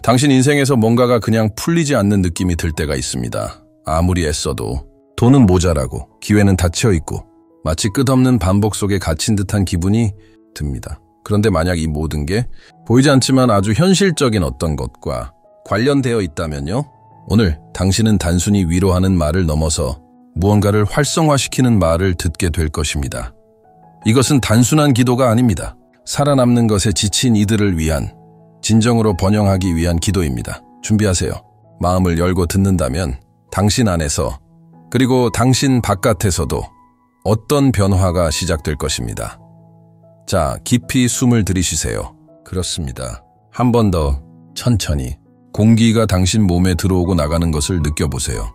당신 인생에서 뭔가가 그냥 풀리지 않는 느낌이 들 때가 있습니다. 아무리 애써도 돈은 모자라고 기회는 닫혀 있고 마치 끝없는 반복 속에 갇힌 듯한 기분이 듭니다. 그런데 만약 이 모든 게 보이지 않지만 아주 현실적인 어떤 것과 관련되어 있다면요? 오늘 당신은 단순히 위로하는 말을 넘어서 무언가를 활성화시키는 말을 듣게 될 것입니다. 이것은 단순한 기도가 아닙니다. 살아남는 것에 지친 이들을 위한, 진정으로 번영하기 위한 기도입니다. 준비하세요. 마음을 열고 듣는다면 당신 안에서 그리고 당신 바깥에서도 어떤 변화가 시작될 것입니다. 자, 깊이 숨을 들이쉬세요. 그렇습니다. 한 번 더 천천히 공기가 당신 몸에 들어오고 나가는 것을 느껴보세요.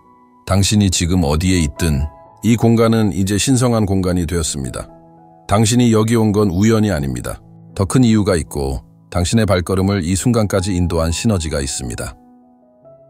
당신이 지금 어디에 있든 이 공간은 이제 신성한 공간이 되었습니다. 당신이 여기 온 건 우연이 아닙니다. 더 큰 이유가 있고 당신의 발걸음을 이 순간까지 인도한 시너지가 있습니다.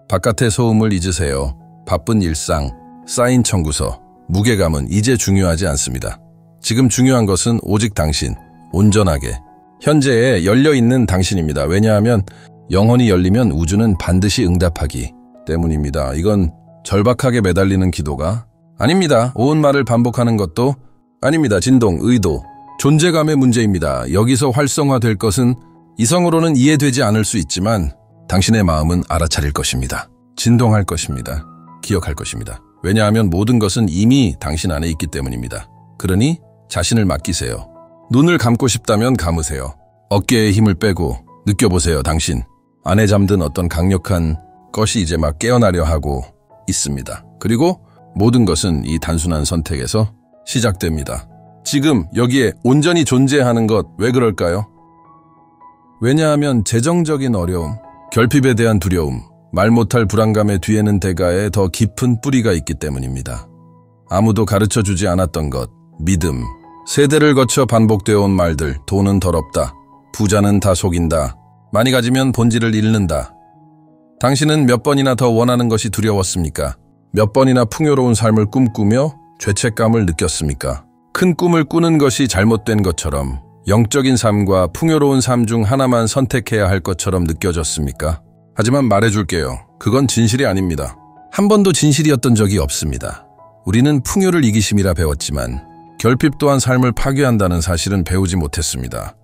바깥의 소음을 잊으세요. 바쁜 일상, 쌓인 청구서, 무게감은 이제 중요하지 않습니다. 지금 중요한 것은 오직 당신, 온전하게, 현재에 열려있는 당신입니다. 왜냐하면 영혼이 열리면 우주는 반드시 응답하기 때문입니다. 이건 절박하게 매달리는 기도가 아닙니다. 온 말을 반복하는 것도 아닙니다. 진동, 의도, 존재감의 문제입니다. 여기서 활성화될 것은 이성으로는 이해되지 않을 수 있지만 당신의 마음은 알아차릴 것입니다. 진동할 것입니다. 기억할 것입니다. 왜냐하면 모든 것은 이미 당신 안에 있기 때문입니다. 그러니 자신을 맡기세요. 눈을 감고 싶다면 감으세요. 어깨에 힘을 빼고 느껴보세요. 당신 안에 잠든 어떤 강력한 것이 이제 막 깨어나려 하고 있습니다. 그리고 모든 것은 이 단순한 선택에서 시작됩니다. 지금 여기에 온전히 존재하는 것 왜 그럴까요? 왜냐하면 재정적인 어려움, 결핍에 대한 두려움, 말 못할 불안감의 뒤에는 대가에 더 깊은 뿌리가 있기 때문입니다. 아무도 가르쳐주지 않았던 것, 믿음, 세대를 거쳐 반복되어 온 말들, 돈은 더럽다, 부자는 다 속인다, 많이 가지면 본질을 잃는다. 당신은 몇 번이나 더 원하는 것이 두려웠습니까? 몇 번이나 풍요로운 삶을 꿈꾸며 죄책감을 느꼈습니까? 큰 꿈을 꾸는 것이 잘못된 것처럼, 영적인 삶과 풍요로운 삶 중 하나만 선택해야 할 것처럼 느껴졌습니까? 하지만 말해줄게요. 그건 진실이 아닙니다. 한 번도 진실이었던 적이 없습니다. 우리는 풍요를 이기심이라 배웠지만 결핍 또한 삶을 파괴한다는 사실은 배우지 못했습니다.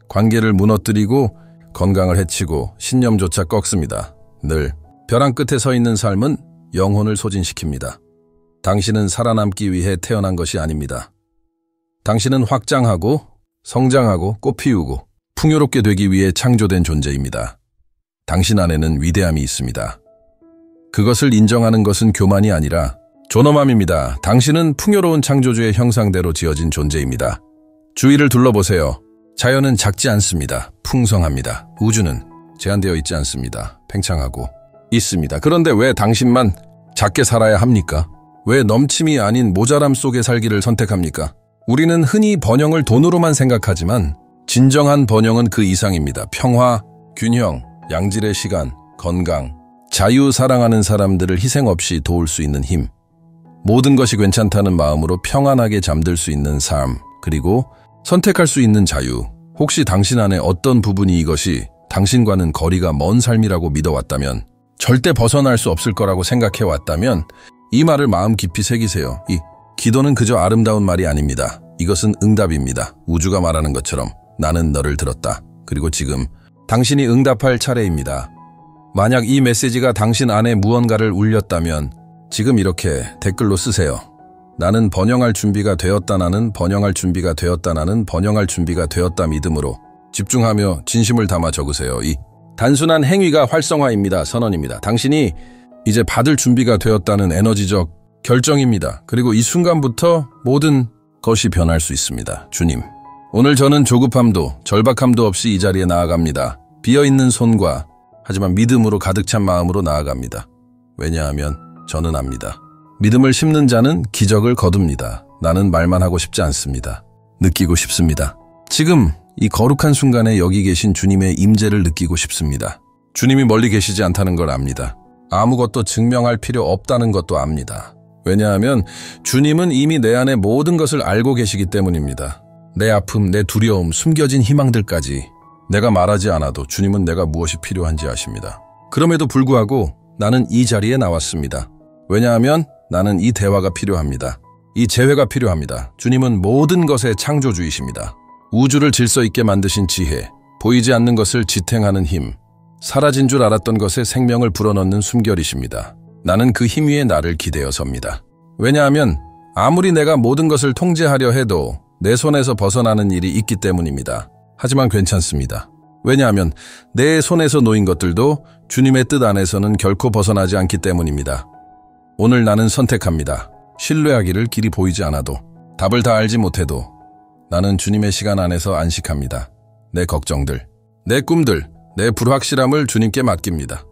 관계를 무너뜨리고 건강을 해치고 신념조차 꺾습니다. 늘 벼랑 끝에 서 있는 삶은 영혼을 소진시킵니다. 당신은 살아남기 위해 태어난 것이 아닙니다. 당신은 확장하고 성장하고 꽃피우고 풍요롭게 되기 위해 창조된 존재입니다. 당신 안에는 위대함이 있습니다. 그것을 인정하는 것은 교만이 아니라 존엄함입니다. 당신은 풍요로운 창조주의 형상대로 지어진 존재입니다. 주위를 둘러보세요. 자연은 작지 않습니다. 풍성합니다. 우주는 제한되어 있지 않습니다. 팽창하고 있습니다. 그런데 왜 당신만 작게 살아야 합니까? 왜 넘침이 아닌 모자람 속에 살기를 선택합니까? 우리는 흔히 번영을 돈으로만 생각하지만 진정한 번영은 그 이상입니다. 평화, 균형, 양질의 시간, 건강, 자유, 사랑하는 사람들을 희생 없이 도울 수 있는 힘, 모든 것이 괜찮다는 마음으로 평안하게 잠들 수 있는 삶, 그리고 선택할 수 있는 자유. 혹시 당신 안에 어떤 부분이 이것이 당신과는 거리가 먼 삶이라고 믿어왔다면, 절대 벗어날 수 없을 거라고 생각해왔다면 이 말을 마음 깊이 새기세요. 이 기도는 그저 아름다운 말이 아닙니다. 이것은 응답입니다. 우주가 말하는 것처럼 나는 너를 들었다. 그리고 지금 당신이 응답할 차례입니다. 만약 이 메시지가 당신 안에 무언가를 울렸다면 지금 이렇게 댓글로 쓰세요. 나는 번영할 준비가 되었다. 나는 번영할 준비가 되었다. 나는 번영할 준비가 되었다. 믿음으로 집중하며 진심을 담아 적으세요. 이 단순한 행위가 활성화입니다. 선언입니다. 당신이 이제 받을 준비가 되었다는 에너지적 결정입니다. 그리고 이 순간부터 모든 것이 변할 수 있습니다. 주님, 오늘 저는 조급함도 절박함도 없이 이 자리에 나아갑니다. 비어있는 손과 하지만 믿음으로 가득 찬 마음으로 나아갑니다. 왜냐하면 저는 압니다. 믿음을 심는 자는 기적을 거둡니다. 나는 말만 하고 싶지 않습니다. 느끼고 싶습니다. 지금 이 거룩한 순간에 여기 계신 주님의 임재를 느끼고 싶습니다. 주님이 멀리 계시지 않다는 걸 압니다. 아무것도 증명할 필요 없다는 것도 압니다. 왜냐하면 주님은 이미 내 안에 모든 것을 알고 계시기 때문입니다. 내 아픔, 내 두려움, 숨겨진 희망들까지 내가 말하지 않아도 주님은 내가 무엇이 필요한지 아십니다. 그럼에도 불구하고 나는 이 자리에 나왔습니다. 왜냐하면 나는 이 대화가 필요합니다. 이 재회가 필요합니다. 주님은 모든 것의 창조주이십니다. 우주를 질서 있게 만드신 지혜, 보이지 않는 것을 지탱하는 힘, 사라진 줄 알았던 것에 생명을 불어넣는 숨결이십니다. 나는 그 힘 위에 나를 기대어 섭니다. 왜냐하면 아무리 내가 모든 것을 통제하려 해도 내 손에서 벗어나는 일이 있기 때문입니다. 하지만 괜찮습니다. 왜냐하면 내 손에서 놓인 것들도 주님의 뜻 안에서는 결코 벗어나지 않기 때문입니다. 오늘 나는 선택합니다. 신뢰하기를 길이 보이지 않아도, 답을 다 알지 못해도 나는 주님의 시간 안에서 안식합니다. 내 걱정들, 내 꿈들, 내 불확실함을 주님께 맡깁니다.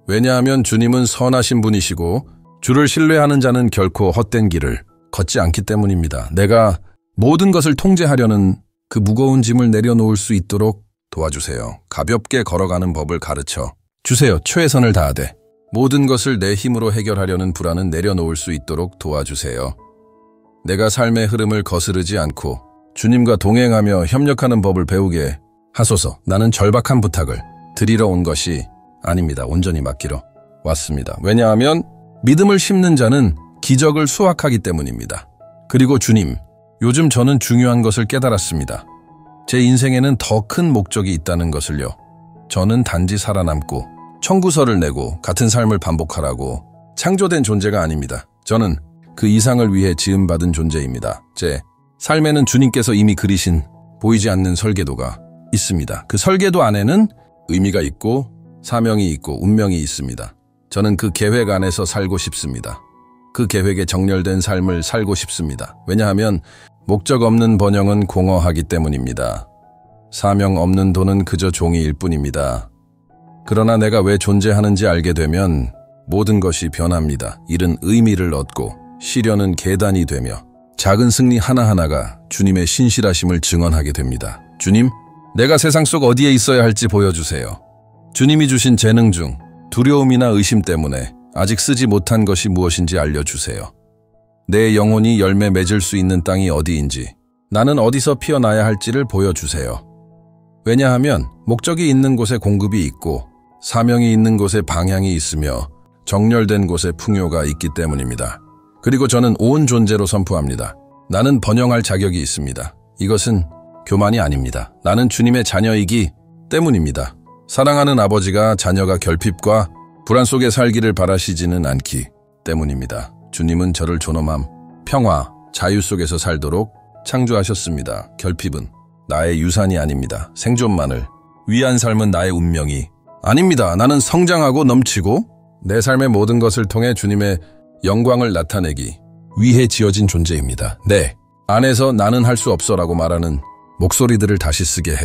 왜냐하면 주님은 선하신 분이시고 주를 신뢰하는 자는 결코 헛된 길을 걷지 않기 때문입니다. 내가 모든 것을 통제하려는 그 무거운 짐을 내려놓을 수 있도록 도와주세요. 가볍게 걸어가는 법을 가르쳐 주세요. 최선을 다하되 모든 것을 내 힘으로 해결하려는 불안은 내려놓을 수 있도록 도와주세요. 내가 삶의 흐름을 거스르지 않고 주님과 동행하며 협력하는 법을 배우게 하소서. 나는 절박한 부탁을 드리러 온 것이 아닙니다. 온전히 맡기러 왔습니다. 왜냐하면 믿음을 심는 자는 기적을 수확하기 때문입니다. 그리고 주님, 요즘 저는 중요한 것을 깨달았습니다. 제 인생에는 더 큰 목적이 있다는 것을요. 저는 단지 살아남고 청구서를 내고 같은 삶을 반복하라고 창조된 존재가 아닙니다. 저는 그 이상을 위해 지음받은 존재입니다. 제 삶에는 주님께서 이미 그리신 보이지 않는 설계도가 있습니다. 그 설계도 안에는 의미가 있고 사명이 있고 운명이 있습니다. 저는 그 계획 안에서 살고 싶습니다. 그 계획에 정렬된 삶을 살고 싶습니다. 왜냐하면 목적 없는 번영은 공허하기 때문입니다. 사명 없는 돈은 그저 종이일 뿐입니다. 그러나 내가 왜 존재하는지 알게 되면 모든 것이 변합니다. 일은 의미를 얻고 시련은 계단이 되며 작은 승리 하나하나가 주님의 신실하심을 증언하게 됩니다. 주님, 내가 세상 속 어디에 있어야 할지 보여주세요. 주님이 주신 재능 중 두려움이나 의심 때문에 아직 쓰지 못한 것이 무엇인지 알려주세요. 내 영혼이 열매 맺을 수 있는 땅이 어디인지, 나는 어디서 피어나야 할지를 보여주세요. 왜냐하면 목적이 있는 곳에 공급이 있고 사명이 있는 곳에 방향이 있으며 정렬된 곳에 풍요가 있기 때문입니다. 그리고 저는 온 존재로 선포합니다. 나는 번영할 자격이 있습니다. 이것은 교만이 아닙니다. 나는 주님의 자녀이기 때문입니다. 사랑하는 아버지가 자녀가 결핍과 불안 속에 살기를 바라시지는 않기 때문입니다. 주님은 저를 존엄함, 평화, 자유 속에서 살도록 창조하셨습니다. 결핍은 나의 유산이 아닙니다. 생존만을 위한 삶은 나의 운명이 아닙니다. 나는 성장하고 넘치고 내 삶의 모든 것을 통해 주님의 영광을 나타내기 위해 지어진 존재입니다. 네, 안에서 나는 할 수 없어라고 말하는 목소리들을 다시 쓰게 해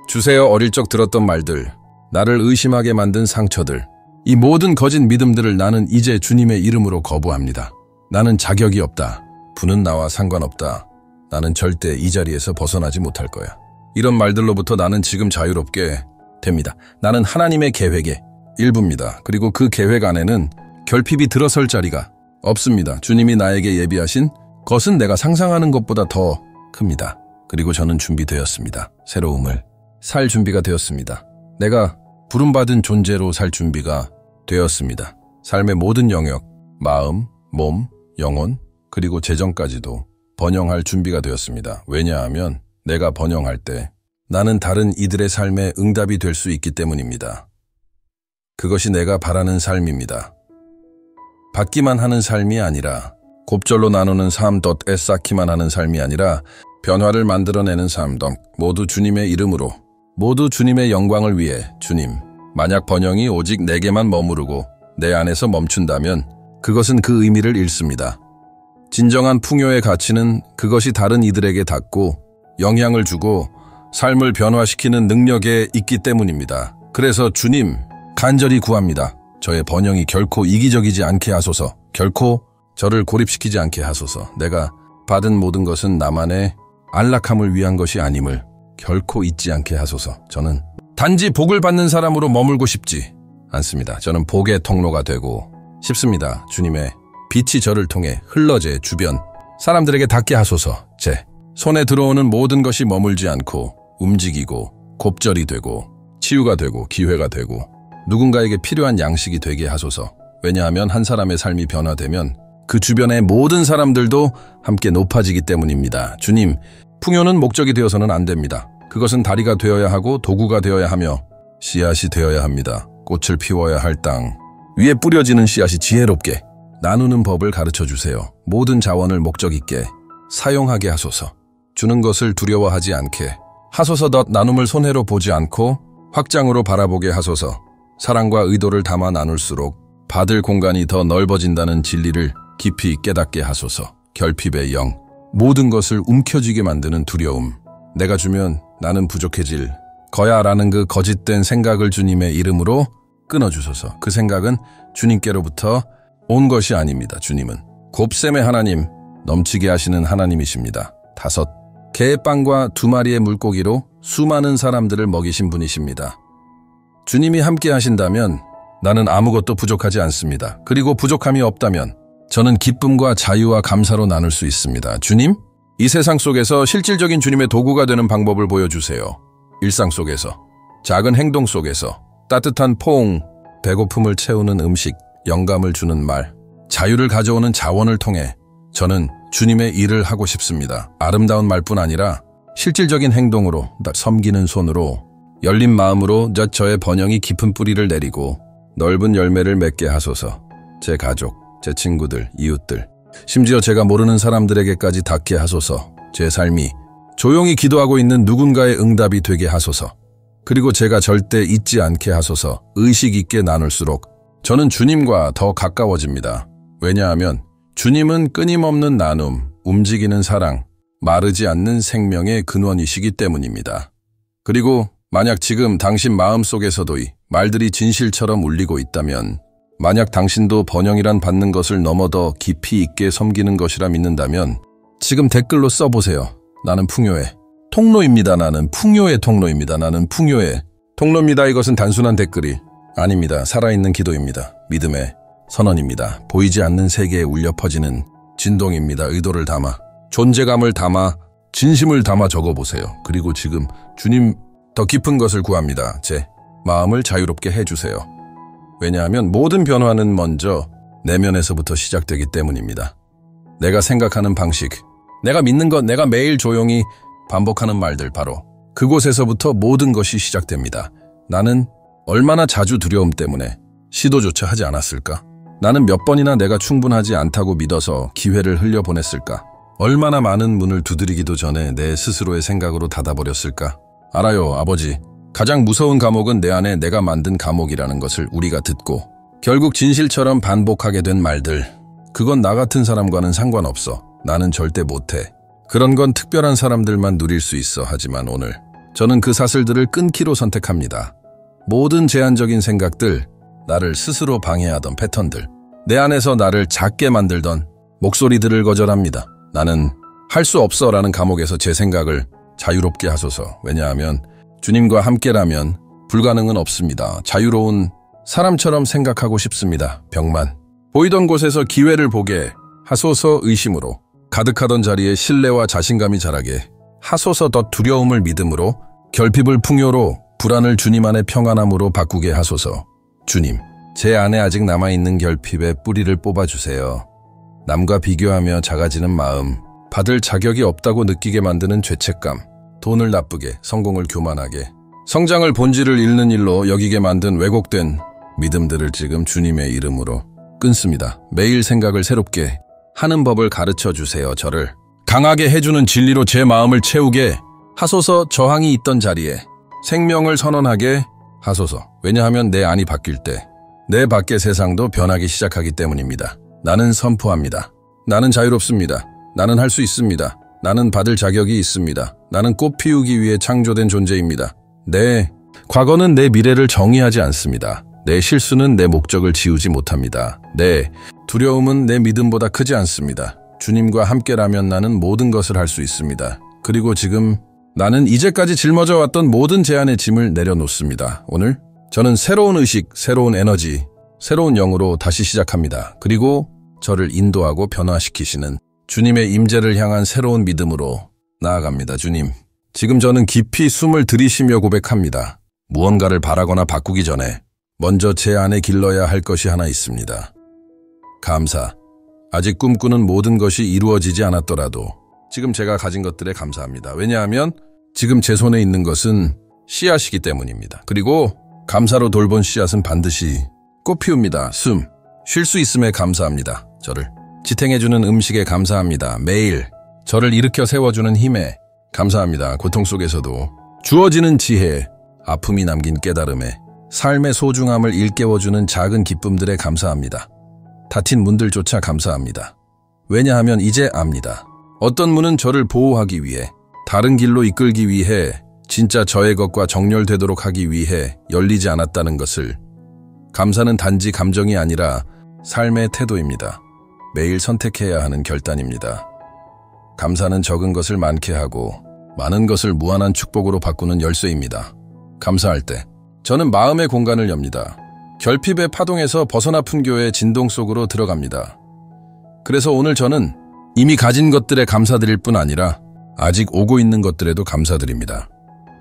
주세요. 어릴 적 들었던 말들, 나를 의심하게 만든 상처들, 이 모든 거짓 믿음들을 나는 이제 주님의 이름으로 거부합니다. 나는 자격이 없다. 부는 나와 상관없다. 나는 절대 이 자리에서 벗어나지 못할 거야. 이런 말들로부터 나는 지금 자유롭게 됩니다. 나는 하나님의 계획의 일부입니다. 그리고 그 계획 안에는 결핍이 들어설 자리가 없습니다. 주님이 나에게 예비하신 것은 내가 상상하는 것보다 더 큽니다. 그리고 저는 준비되었습니다. 새로움을 살 준비가 되었습니다. 내가 부름받은 존재로 살 준비가 되었습니다. 삶의 모든 영역, 마음, 몸, 영혼, 그리고 재정까지도 번영할 준비가 되었습니다. 왜냐하면 내가 번영할 때 나는 다른 이들의 삶에 응답이 될 수 있기 때문입니다. 그것이 내가 바라는 삶입니다. 받기만 하는 삶이 아니라 곱절로 나누는 삶 덧에 쌓기만 하는 삶이 아니라 변화를 만들어내는 삶 덧 모두 주님의 이름으로 모두 주님의 영광을 위해 주님, 만약 번영이 오직 내게만 머무르고 내 안에서 멈춘다면 그것은 그 의미를 잃습니다. 진정한 풍요의 가치는 그것이 다른 이들에게 닿고 영향을 주고 삶을 변화시키는 능력에 있기 때문입니다. 그래서 주님, 간절히 구합니다. 저의 번영이 결코 이기적이지 않게 하소서. 결코 저를 고립시키지 않게 하소서. 내가 받은 모든 것은 나만의 안락함을 위한 것이 아님을 결코 잊지 않게 하소서. 저는 단지 복을 받는 사람으로 머물고 싶지 않습니다. 저는 복의 통로가 되고 싶습니다. 주님의 빛이 저를 통해 흘러 제 주변 사람들에게 닿게 하소서. 제 손에 들어오는 모든 것이 머물지 않고 움직이고 곱절이 되고 치유가 되고 기회가 되고 누군가에게 필요한 양식이 되게 하소서. 왜냐하면 한 사람의 삶이 변화되면 그 주변의 모든 사람들도 함께 높아지기 때문입니다. 주님, 풍요는 목적이 되어서는 안 됩니다. 그것은 다리가 되어야 하고 도구가 되어야 하며 씨앗이 되어야 합니다. 꽃을 피워야 할 땅 위에 뿌려지는 씨앗이 지혜롭게 나누는 법을 가르쳐 주세요. 모든 자원을 목적 있게 사용하게 하소서. 주는 것을 두려워하지 않게 하소서. 나눔을 손해로 보지 않고 확장으로 바라보게 하소서. 사랑과 의도를 담아 나눌수록 받을 공간이 더 넓어진다는 진리를 깊이 깨닫게 하소서. 결핍의 영, 모든 것을 움켜쥐게 만드는 두려움, 내가 주면 나는 부족해질 거야라는 그 거짓된 생각을 주님의 이름으로 끊어주소서. 그 생각은 주님께로부터 온 것이 아닙니다. 주님은 곱셈의 하나님, 넘치게 하시는 하나님이십니다. 5개의 빵과 2마리의 물고기로 수많은 사람들을 먹이신 분이십니다. 주님이 함께 하신다면 나는 아무것도 부족하지 않습니다. 그리고 부족함이 없다면 저는 기쁨과 자유와 감사로 나눌 수 있습니다. 주님, 이 세상 속에서 실질적인 주님의 도구가 되는 방법을 보여주세요. 일상 속에서, 작은 행동 속에서, 따뜻한 포옹, 배고픔을 채우는 음식, 영감을 주는 말, 자유를 가져오는 자원을 통해 저는 주님의 일을 하고 싶습니다. 아름다운 말뿐 아니라 실질적인 행동으로, 섬기는 손으로, 열린 마음으로 저의 번영이 깊은 뿌리를 내리고 넓은 열매를 맺게 하소서. 제 가족, 제 친구들, 이웃들, 심지어 제가 모르는 사람들에게까지 닿게 하소서. 제 삶이 조용히 기도하고 있는 누군가의 응답이 되게 하소서. 그리고 제가 절대 잊지 않게 하소서. 의식 있게 나눌수록 저는 주님과 더 가까워집니다. 왜냐하면 주님은 끊임없는 나눔, 움직이는 사랑, 마르지 않는 생명의 근원이시기 때문입니다. 그리고 만약 지금 당신 마음속에서도 이 말들이 진실처럼 울리고 있다면, 만약 당신도 번영이란 받는 것을 넘어 더 깊이 있게 섬기는 것이라 믿는다면 지금 댓글로 써보세요. 나는 풍요의 통로입니다. 나는 풍요의 통로입니다. 나는 풍요의 통로입니다. 이것은 단순한 댓글이 아닙니다. 살아있는 기도입니다. 믿음의 선언입니다. 보이지 않는 세계에 울려 퍼지는 진동입니다. 의도를 담아, 존재감을 담아, 진심을 담아 적어보세요. 그리고 지금 주님 더 깊은 것을 구합니다. 제 마음을 자유롭게 해주세요. 왜냐하면 모든 변화는 먼저 내면에서부터 시작되기 때문입니다. 내가 생각하는 방식, 내가 믿는 것, 내가 매일 조용히 반복하는 말들, 바로 그곳에서부터 모든 것이 시작됩니다. 나는 얼마나 자주 두려움 때문에 시도조차 하지 않았을까? 나는 몇 번이나 내가 충분하지 않다고 믿어서 기회를 흘려보냈을까? 얼마나 많은 문을 두드리기도 전에 내 스스로의 생각으로 닫아버렸을까? 알아요, 아버지. 가장 무서운 감옥은 내 안에 내가 만든 감옥이라는 것을 우리가 듣고 결국 진실처럼 반복하게 된 말들. 그건 나 같은 사람과는 상관없어. 나는 절대 못해. 그런 건 특별한 사람들만 누릴 수 있어. 하지만 오늘 저는 그 사슬들을 끊기로 선택합니다. 모든 제한적인 생각들, 나를 스스로 방해하던 패턴들, 내 안에서 나를 작게 만들던 목소리들을 거절합니다. 나는 할 수 없어 라는 감옥에서 제 생각을 자유롭게 하소서. 왜냐하면 주님과 함께라면 불가능은 없습니다. 자유로운 사람처럼 생각하고 싶습니다. 병만 보이던 곳에서 기회를 보게 하소서. 의심으로 가득하던 자리에 신뢰와 자신감이 자라게 하소서. 더 두려움을 믿음으로, 결핍을 풍요로, 불안을 주님 안의 평안함으로 바꾸게 하소서. 주님, 제 안에 아직 남아있는 결핍의 뿌리를 뽑아주세요. 남과 비교하며 작아지는 마음, 받을 자격이 없다고 느끼게 만드는 죄책감, 돈을 나쁘게, 성공을 교만하게, 성장을 본질을 잃는 일로 여기게 만든 왜곡된 믿음들을 지금 주님의 이름으로 끊습니다. 매일 생각을 새롭게 하는 법을 가르쳐 주세요. 저를 강하게 해주는 진리로 제 마음을 채우게 하소서. 저항이 있던 자리에 생명을 선언하게 하소서. 왜냐하면 내 안이 바뀔 때 내 밖의 세상도 변하기 시작하기 때문입니다. 나는 선포합니다. 나는 자유롭습니다. 나는 할 수 있습니다. 나는 받을 자격이 있습니다. 나는 꽃 피우기 위해 창조된 존재입니다. 내 과거는 내 미래를 정의하지 않습니다. 내 실수는 내 목적을 지우지 못합니다. 내 두려움은 내 믿음보다 크지 않습니다. 주님과 함께라면 나는 모든 것을 할 수 있습니다. 그리고 지금 나는 이제까지 짊어져 왔던 모든 제한의 짐을 내려놓습니다. 오늘 저는 새로운 의식, 새로운 에너지, 새로운 영으로 다시 시작합니다. 그리고 저를 인도하고 변화시키시는 주님의 임재를 향한 새로운 믿음으로 나아갑니다. 주님, 지금 저는 깊이 숨을 들이쉬며 고백합니다. 무언가를 바라거나 바꾸기 전에 먼저 제 안에 길러야 할 것이 하나 있습니다. 감사. 아직 꿈꾸는 모든 것이 이루어지지 않았더라도 지금 제가 가진 것들에 감사합니다. 왜냐하면 지금 제 손에 있는 것은 씨앗이기 때문입니다. 그리고 감사로 돌본 씨앗은 반드시 꽃 피웁니다. 쉴 수 있음에 감사합니다. 저를 지탱해주는 음식에 감사합니다. 매일 저를 일으켜 세워주는 힘에 감사합니다. 고통 속에서도 주어지는 지혜에, 아픔이 남긴 깨달음에, 삶의 소중함을 일깨워주는 작은 기쁨들에 감사합니다. 닫힌 문들조차 감사합니다. 왜냐하면 이제 압니다. 어떤 문은 저를 보호하기 위해, 다른 길로 이끌기 위해, 진짜 저의 것과 정렬되도록 하기 위해 열리지 않았다는 것을. 감사는 단지 감정이 아니라 삶의 태도입니다. 매일 선택해야 하는 결단입니다. 감사는 적은 것을 많게 하고 많은 것을 무한한 축복으로 바꾸는 열쇠입니다. 감사할 때 저는 마음의 공간을 엽니다. 결핍의 파동에서 벗어나 풍교의 진동 속으로 들어갑니다. 그래서 오늘 저는 이미 가진 것들에 감사드릴 뿐 아니라 아직 오고 있는 것들에도 감사드립니다.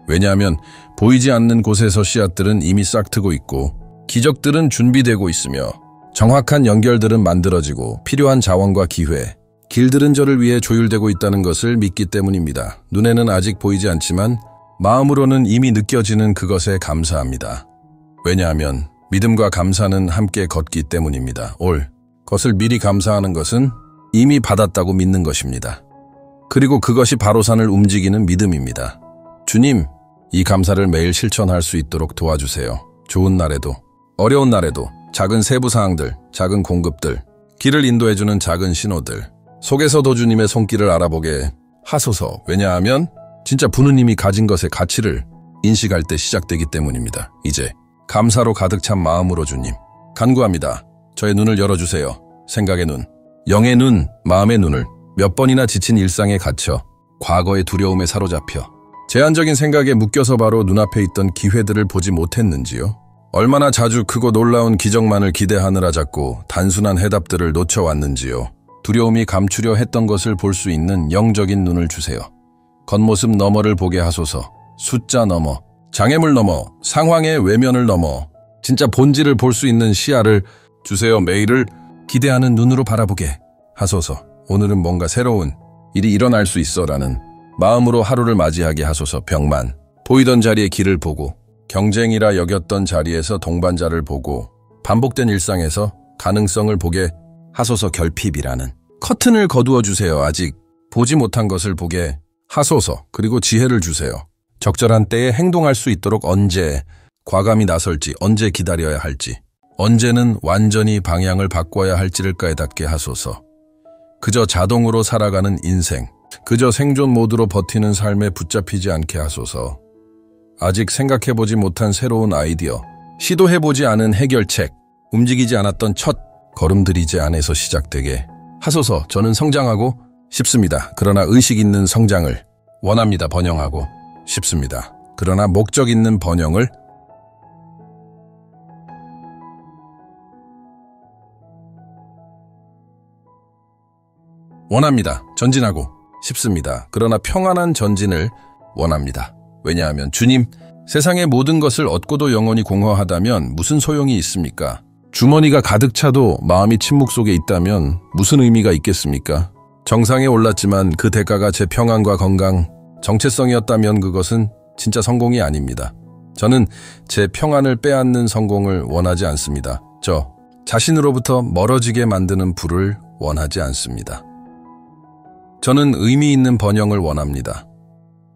왜냐하면 보이지 않는 곳에서 씨앗들은 이미 싹트고 있고 기적들은 준비되고 있으며 정확한 연결들은 만들어지고 필요한 자원과 기회, 길들은 저를 위해 조율되고 있다는 것을 믿기 때문입니다. 눈에는 아직 보이지 않지만 마음으로는 이미 느껴지는 그것에 감사합니다. 왜냐하면 믿음과 감사는 함께 걷기 때문입니다. 올 것을 미리 감사하는 것은 이미 받았다고 믿는 것입니다. 그리고 그것이 바로 산을 움직이는 믿음입니다. 주님, 이 감사를 매일 실천할 수 있도록 도와주세요. 좋은 날에도, 어려운 날에도 작은 세부 사항들, 작은 공급들, 길을 인도해주는 작은 신호들 속에서도 주님의 손길을 알아보게 하소서. 왜냐하면 진짜 부모님이 가진 것의 가치를 인식할 때 시작되기 때문입니다. 이제 감사로 가득 찬 마음으로 주님, 간구합니다. 저의 눈을 열어주세요. 생각의 눈, 영의 눈, 마음의 눈을. 몇 번이나 지친 일상에 갇혀 과거의 두려움에 사로잡혀 제한적인 생각에 묶여서 바로 눈앞에 있던 기회들을 보지 못했는지요? 얼마나 자주 크고 놀라운 기적만을 기대하느라 자꾸 단순한 해답들을 놓쳐왔는지요? 두려움이 감추려 했던 것을 볼 수 있는 영적인 눈을 주세요. 겉모습 너머를 보게 하소서. 숫자 너머, 장애물 너머, 상황의 외면을 넘어 진짜 본질을 볼 수 있는 시야를 주세요. 매일을 기대하는 눈으로 바라보게 하소서. 오늘은 뭔가 새로운 일이 일어날 수 있어라는 마음으로 하루를 맞이하게 하소서. 벽만 보이던 자리에 길을 보고 경쟁이라 여겼던 자리에서 동반자를 보고 반복된 일상에서 가능성을 보게 하소서. 결핍이라는 커튼을 거두어 주세요. 아직 보지 못한 것을 보게 하소서. 그리고 지혜를 주세요. 적절한 때에 행동할 수 있도록 언제 과감히 나설지, 언제 기다려야 할지, 언제는 완전히 방향을 바꿔야 할지를 깨닫게 하소서. 그저 자동으로 살아가는 인생, 그저 생존 모드로 버티는 삶에 붙잡히지 않게 하소서. 아직 생각해보지 못한 새로운 아이디어, 시도해보지 않은 해결책, 움직이지 않았던 첫 걸음들이 이제 안에서 시작되게 하소서. 저는 성장하고 싶습니다. 그러나 의식 있는 성장을 원합니다. 번영하고 싶습니다. 그러나 목적 있는 번영을 원합니다. 전진하고 싶습니다. 그러나 평안한 전진을 원합니다. 왜냐하면 주님, 세상의 모든 것을 얻고도 영원히 공허하다면 무슨 소용이 있습니까? 주머니가 가득 차도 마음이 침묵 속에 있다면 무슨 의미가 있겠습니까? 정상에 올랐지만 그 대가가 제 평안과 건강, 정체성이었다면 그것은 진짜 성공이 아닙니다. 저는 제 평안을 빼앗는 성공을 원하지 않습니다. 저 자신으로부터 멀어지게 만드는 불을 원하지 않습니다. 저는 의미 있는 번영을 원합니다.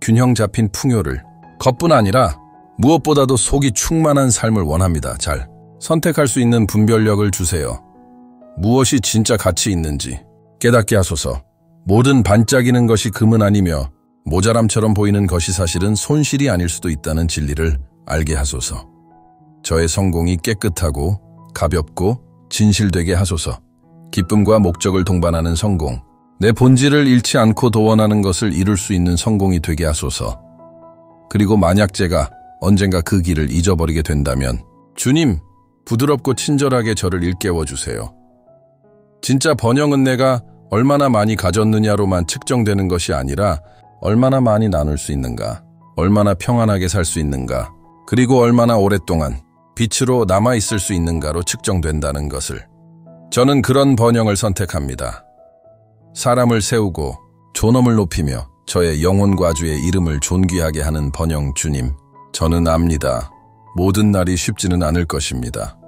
균형 잡힌 풍요를, 겉뿐 아니라 무엇보다도 속이 충만한 삶을 원합니다. 잘 선택할 수 있는 분별력을 주세요. 무엇이 진짜 가치 있는지 깨닫게 하소서. 모든 반짝이는 것이 금은 아니며 모자람처럼 보이는 것이 사실은 손실이 아닐 수도 있다는 진리를 알게 하소서. 저의 성공이 깨끗하고 가볍고 진실되게 하소서. 기쁨과 목적을 동반하는 성공, 내 본질을 잃지 않고 도원하는 것을 이룰 수 있는 성공이 되게 하소서. 그리고 만약 제가 언젠가 그 길을 잊어버리게 된다면 주님, 부드럽고 친절하게 저를 일깨워 주세요. 진짜 번영은 내가 얼마나 많이 가졌느냐로만 측정되는 것이 아니라 얼마나 많이 나눌 수 있는가, 얼마나 평안하게 살 수 있는가, 그리고 얼마나 오랫동안 빛으로 남아있을 수 있는가로 측정된다는 것을. 저는 그런 번영을 선택합니다. 사람을 세우고 존엄을 높이며 저의 영혼과 주의 이름을 존귀하게 하는 번영 주님. 저는 압니다. 모든 날이 쉽지는 않을 것입니다.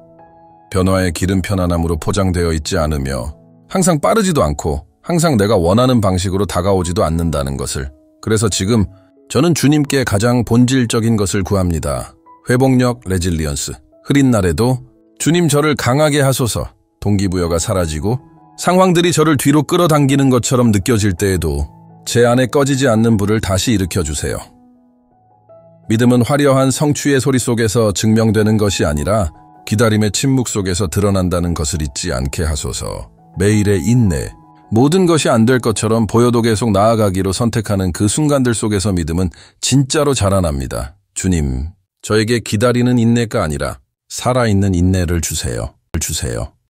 변화의 길은 편안함으로 포장되어 있지 않으며 항상 빠르지도 않고 항상 내가 원하는 방식으로 다가오지도 않는다는 것을. 그래서 지금 저는 주님께 가장 본질적인 것을 구합니다. 회복력, 레질리언스. 흐린 날에도 주님 저를 강하게 하소서. 동기부여가 사라지고 상황들이 저를 뒤로 끌어당기는 것처럼 느껴질 때에도 제 안에 꺼지지 않는 불을 다시 일으켜주세요. 믿음은 화려한 성취의 소리 속에서 증명되는 것이 아니라 기다림의 침묵 속에서 드러난다는 것을 잊지 않게 하소서. 매일의 인내, 모든 것이 안 될 것처럼 보여도 계속 나아가기로 선택하는 그 순간들 속에서 믿음은 진짜로 자라납니다. 주님, 저에게 기다리는 인내가 아니라 살아있는 인내를 주세요.